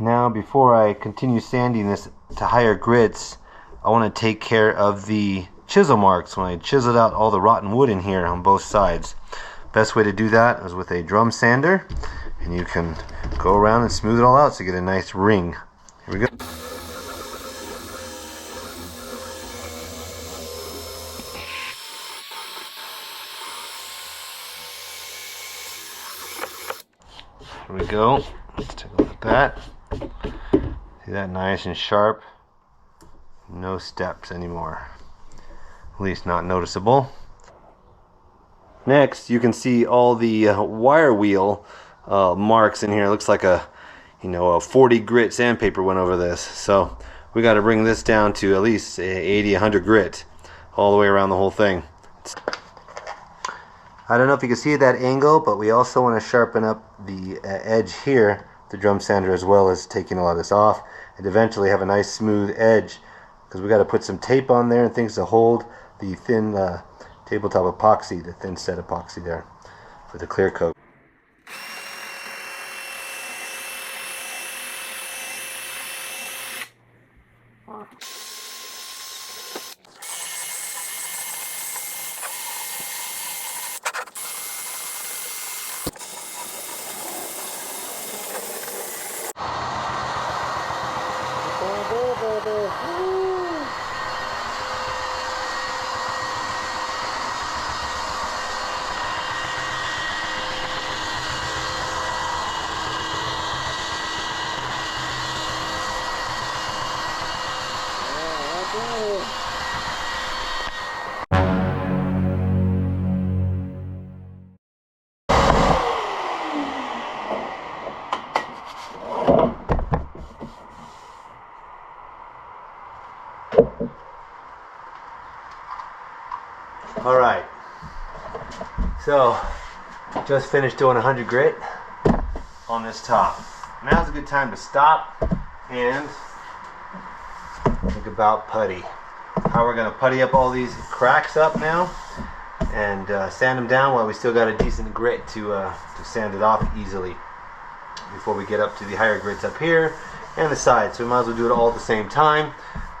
Now, before I continue sanding this to higher grits, I want to take care of the chisel marks when I chiseled out all the rotten wood in here on both sides. Best way to do that is with a drum sander, and you can go around and smooth it all out so you get a nice ring. Here we go. Here we go. Let's take a look at that. See that? Nice and sharp. No steps anymore. At least not noticeable. Next, you can see all the wire wheel marks in here. It looks like a 40 grit sandpaper went over this. So we got to bring this down to at least 80, 100 grit all the way around the whole thing. I don't know if you can see that angle, but we also want to sharpen up the edge here, the drum sander, as well as taking a lot of this off, and eventually have a nice smooth edge, because we got to put some tape on there and things to hold the thin tabletop epoxy, the thin set epoxy there with the clear coat. Alright, so just finished doing 100 grit on this top. Now's a good time to stop and think about putty. How we're going to putty up all these cracks up now and sand them down while we still got a decent grit to sand it off easily before we get up to the higher grits up here and the sides. So we might as well do it all at the same time,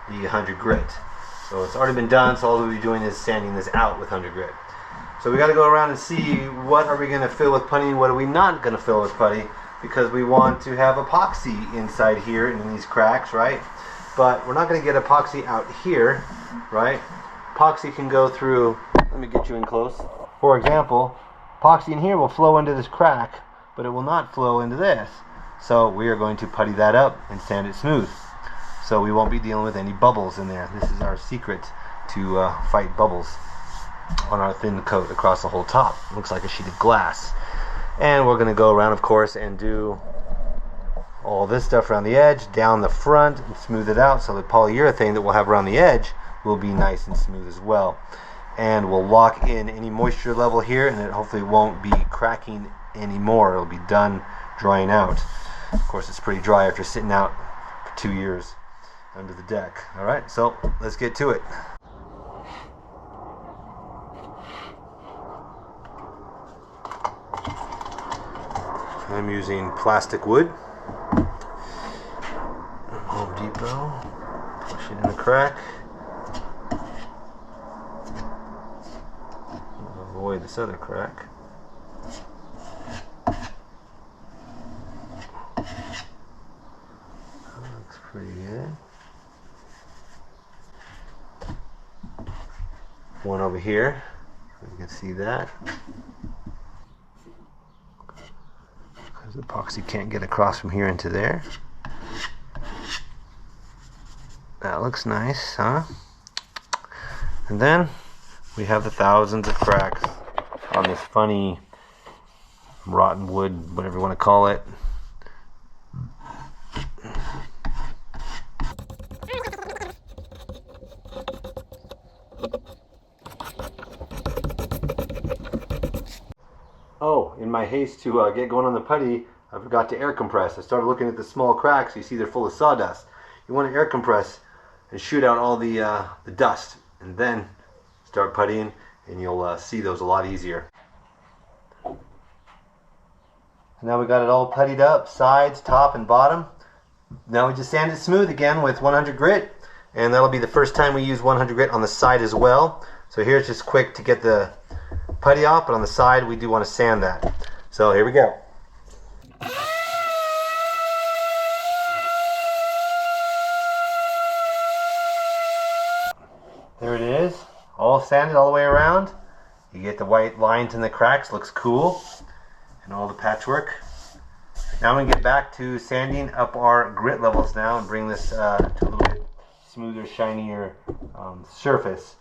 the 100 grit. So it's already been done, so all we'll be doing is sanding this out with 100 grit. So we got to go around and see what are we going to fill with putty and what are we not going to fill with putty, because we want to have epoxy inside here and in these cracks, right? But we're not going to get epoxy out here, right? Epoxy can go through, let me get you in close. For example, epoxy in here will flow into this crack, but it will not flow into this. So we are going to putty that up and sand it smooth. So we won't be dealing with any bubbles in there. This is our secret to fight bubbles on our thin coat across the whole top. Looks like a sheet of glass. And we're going to go around, of course, and do all this stuff around the edge, down the front, and smooth it out so the polyurethane that we'll have around the edge will be nice and smooth as well. And we'll lock in any moisture level here, and it hopefully won't be cracking anymore. It'll be done drying out. Of course, it's pretty dry after sitting out for 2 years under the deck. Alright, so let's get to it. I'm using plastic wood. Home Depot. Push it in a crack. Avoid this other crack. That looks pretty good. One over here, you can see that. Because the epoxy can't get across from here into there. That looks nice, huh? And then we have the thousands of cracks on this funny rotten wood, whatever you want to call it. Oh, in my haste to get going on the putty, I forgot to air compress. I started looking at the small cracks. You see they're full of sawdust. You want to air compress and shoot out all the dust, and then start puttying, and you'll see those a lot easier. Now we got it all puttied up, sides, top, and bottom. Now we just sand it smooth again with 100 grit, and that'll be the first time we use 100 grit on the side as well. So here it's just quick to get the putty off, but on the side we do want to sand that. So here we go. There it is, all sanded all the way around. You get the white lines in the cracks, looks cool, and all the patchwork. Now we can get back to sanding up our grit levels now and bring this to a little bit smoother, shinier surface.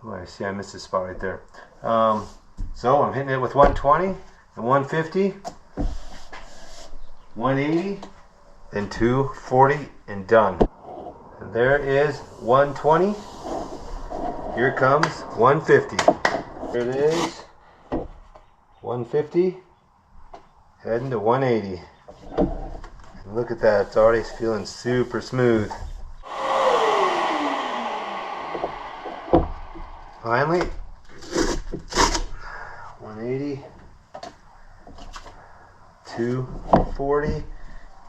Oh, I see I missed a spot right there. So I'm hitting it with 120 and 150, 180, then 240 and done. And there is 120. Here comes 150. There it is. 150. Heading to 180. And look at that, it's already feeling super smooth. Finally, 180, 240.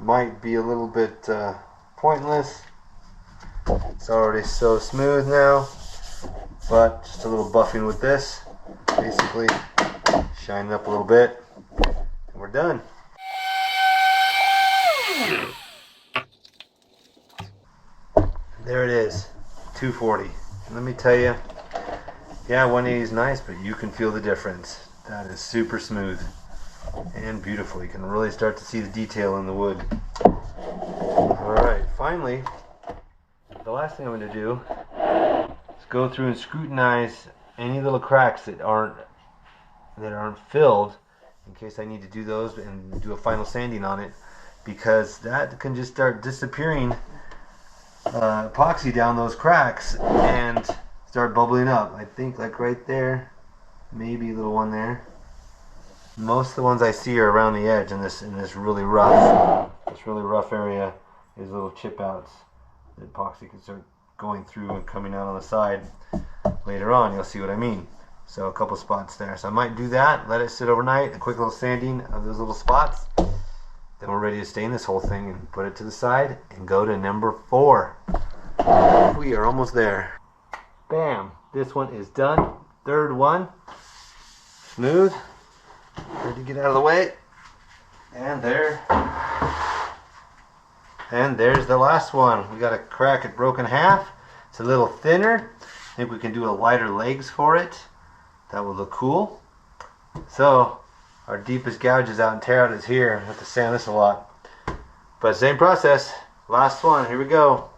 Might be a little bit pointless. It's already so smooth now, but just a little buffing with this. Basically, shine it up a little bit, and we're done. There it is, 240. And let me tell you, yeah, 180 is nice, but you can feel the difference. That is super smooth and beautiful. You can really start to see the detail in the wood. Alright, finally, the last thing I'm going to do is go through and scrutinize any little cracks that aren't filled, in case I need to do those and do a final sanding on it, because that can just start disappearing epoxy down those cracks and start bubbling up. I think like right there, maybe a little one there. Most of the ones I see are around the edge in this really rough area is little chip outs. The epoxy can start going through and coming out on the side. Later on you'll see what I mean. So a couple spots there. So I might do that, let it sit overnight, a quick little sanding of those little spots. Then we're ready to stain this whole thing and put it to the side and go to number 4. We are almost there. Bam! This one is done. Third one. Smooth. Ready to get out of the way. And there. And there's the last one. We got a crack it broke in half. It's a little thinner. I think we can do a lighter legs for it. That would look cool. So our deepest gouges out and tear out is here. I have to sand this a lot. But same process. Last one. Here we go.